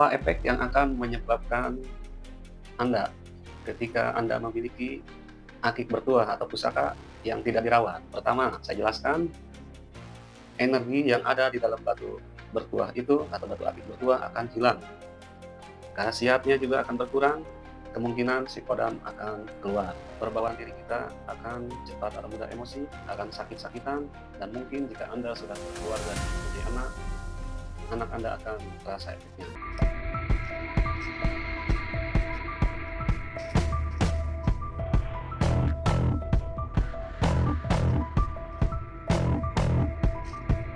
Apa efek yang akan menyebabkan Anda ketika Anda memiliki akik bertuah atau pusaka yang tidak dirawat? Pertama, saya jelaskan, energi yang ada di dalam batu bertuah itu atau batu akik bertuah akan hilang. Khasiatnya juga akan berkurang, kemungkinan si kodam akan keluar. Perbawaan diri kita akan cepat atau mudah emosi, akan sakit-sakitan, dan mungkin jika Anda sudah berkeluarga dan mempunyai anak, anak Anda akan terasa efeknya.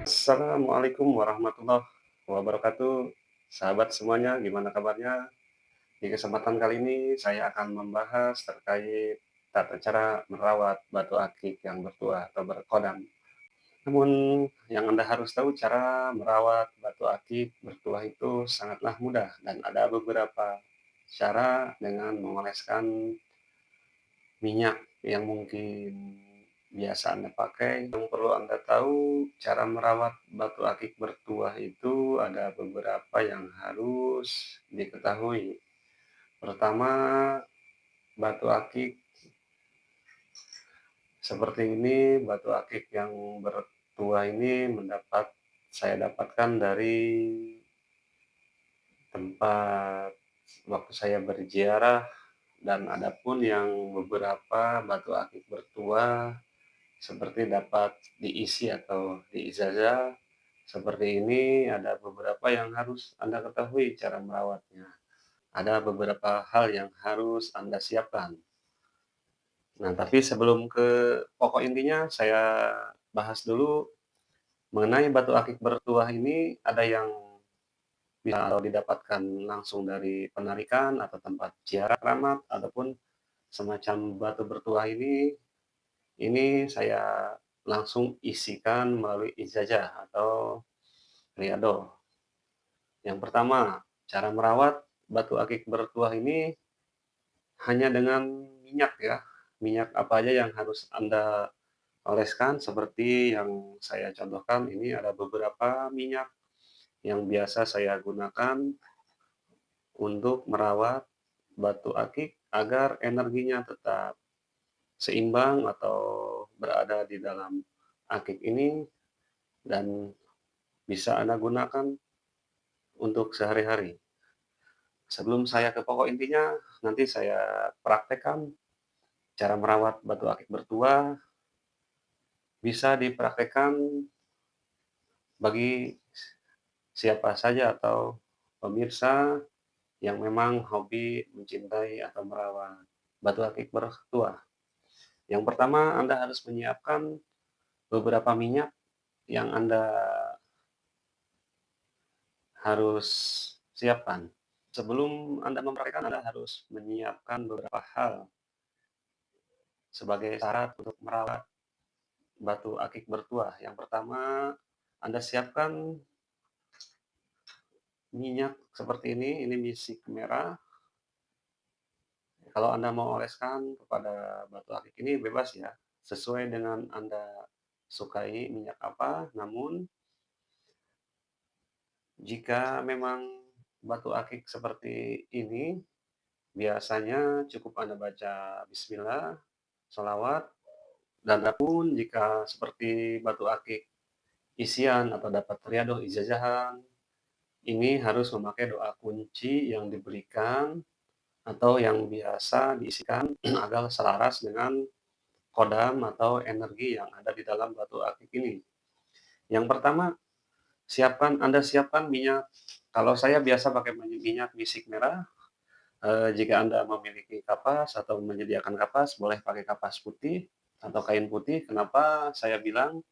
Assalamualaikum warahmatullahi wabarakatuh. Sahabat semuanya, gimana kabarnya? Di kesempatan kali ini saya akan membahas terkait tata cara merawat batu akik yang bertuah atau berkodam. Namun yang Anda harus tahu, cara merawat batu akik bertuah itu sangatlah mudah dan ada beberapa cara dengan mengoleskan minyak yang mungkin biasa Anda pakai. Yang perlu Anda tahu, cara merawat batu akik bertuah itu ada beberapa yang harus diketahui. Pertama, batu akik seperti ini, batu akik yang bertuah ini saya dapatkan dari tempat waktu saya berziarah, dan adapun yang beberapa batu akik bertuah seperti dapat diisi atau diijazah seperti ini, ada beberapa yang harus Anda ketahui cara merawatnya. Ada beberapa hal yang harus Anda siapkan. Nah, tapi sebelum ke pokok intinya, saya bahas dulu mengenai batu akik bertuah ini. Ada yang bisa didapatkan langsung dari penarikan atau tempat ziarah keramat, ataupun semacam batu bertuah ini saya langsung isikan melalui ijazah atau riado. Yang pertama, cara merawat batu akik bertuah ini hanya dengan minyak ya. Minyak apa aja yang harus Anda oleskan, seperti yang saya contohkan ini ada beberapa minyak yang biasa saya gunakan untuk merawat batu akik agar energinya tetap seimbang atau berada di dalam akik ini dan bisa Anda gunakan untuk sehari-hari. Sebelum saya ke pokok intinya, nanti saya praktekkan cara merawat batu akik bertuah. Bisa dipraktekkan bagi siapa saja atau pemirsa yang memang hobi mencintai atau merawat batu akik bertuah. Yang pertama, Anda harus menyiapkan beberapa minyak yang Anda harus siapkan. Sebelum Anda mempraktikkan, Anda harus menyiapkan beberapa hal sebagai syarat untuk merawat batu akik bertuah. Yang pertama, Anda siapkan minyak seperti ini misik merah. Kalau Anda mau oleskan kepada batu akik ini bebas ya, sesuai dengan Anda sukai minyak apa. Namun jika memang batu akik seperti ini, biasanya cukup Anda baca bismillah, sholawat, dan adapun jika seperti batu akik isian atau dapat riadoh ijazahan, ini harus memakai doa kunci yang diberikan atau yang biasa diisikan agar selaras dengan kodam atau energi yang ada di dalam batu akik ini. Yang pertama, Anda siapkan minyak. Kalau saya biasa pakai minyak misik merah. Jika Anda memiliki kapas atau menyediakan kapas, boleh pakai kapas putih atau kain putih. Kenapa saya bilang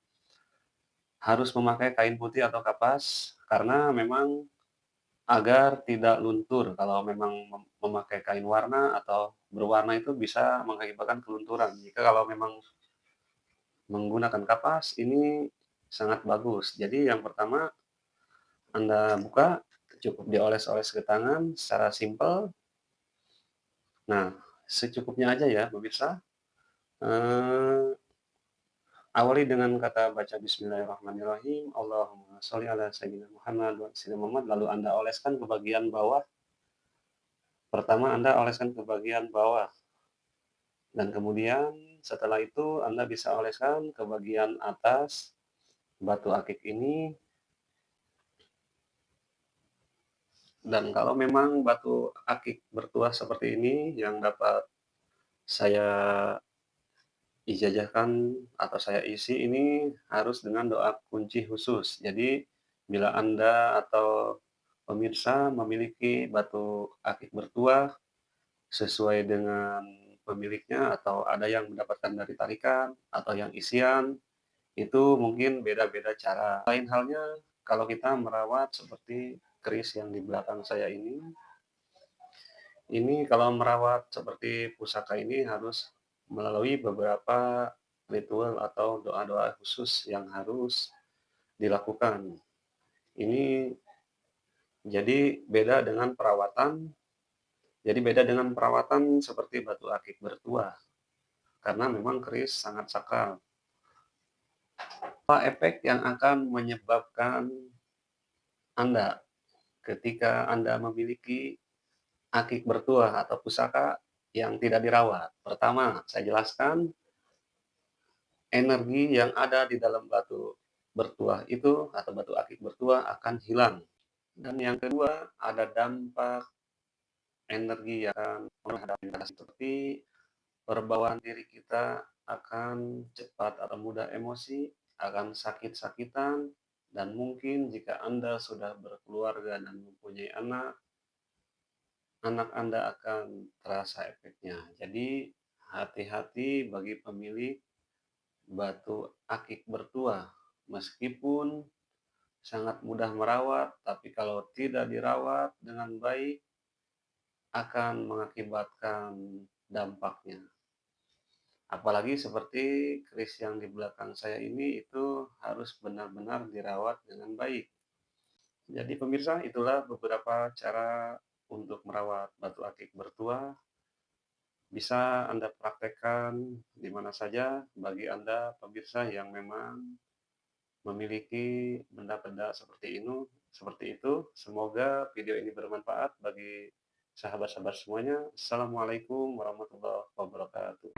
harus memakai kain putih atau kapas? Karena memang agar tidak luntur. Kalau memang memakai kain warna atau berwarna itu bisa mengakibatkan kelunturan. Jika kalau memang menggunakan kapas, ini sangat bagus. Jadi yang pertama, Anda buka, cukup dioles-oles ke tangan secara simpel. Nah, secukupnya aja ya pemirsa. Eee, Awali dengan kata baca bismillahirrahmanirrahim, Allahumma sholli ala sayyidina Muhammad wa sayyidina Muhammad, lalu Anda oleskan ke bagian bawah. Pertama Anda oleskan ke bagian bawah, dan kemudian setelah itu Anda bisa oleskan ke bagian atas batu akik ini. Dan kalau memang batu akik bertuah seperti ini yang dapat saya ijazahkan atau saya isi ini harus dengan doa kunci khusus. Jadi, bila Anda atau pemirsa memiliki batu akik bertuah sesuai dengan pemiliknya atau ada yang mendapatkan dari tarikan atau yang isian, itu mungkin beda-beda cara. Lain halnya kalau kita merawat seperti keris yang di belakang saya ini kalau merawat seperti pusaka ini harus melalui beberapa ritual atau doa-doa khusus yang harus dilakukan. Ini beda dengan perawatan seperti batu akik bertuah, karena memang keris sangat sakral. Apa efek yang akan menyebabkan Anda ketika Anda memiliki akik bertuah atau pusaka yang tidak dirawat? Pertama, saya jelaskan, energi yang ada di dalam batu bertuah itu atau batu akik bertuah akan hilang. Dan yang kedua, ada dampak energi yang menghadapi seperti perbawaan diri kita akan cepat atau mudah emosi, akan sakit-sakitan, dan mungkin jika Anda sudah berkeluarga dan mempunyai anak, anak Anda akan terasa efeknya. Jadi, hati-hati bagi pemilik batu akik bertuah. Meskipun sangat mudah merawat, tapi kalau tidak dirawat dengan baik akan mengakibatkan dampaknya. Apalagi seperti keris yang di belakang saya ini itu harus benar-benar dirawat dengan baik. Jadi pemirsa, itulah beberapa cara untuk merawat batu akik bertuah. Bisa Anda praktekkan di mana saja bagi Anda pemirsa yang memang memiliki benda-benda seperti itu. Semoga video ini bermanfaat bagi sahabat-sahabat semuanya. Assalamualaikum warahmatullahi wabarakatuh.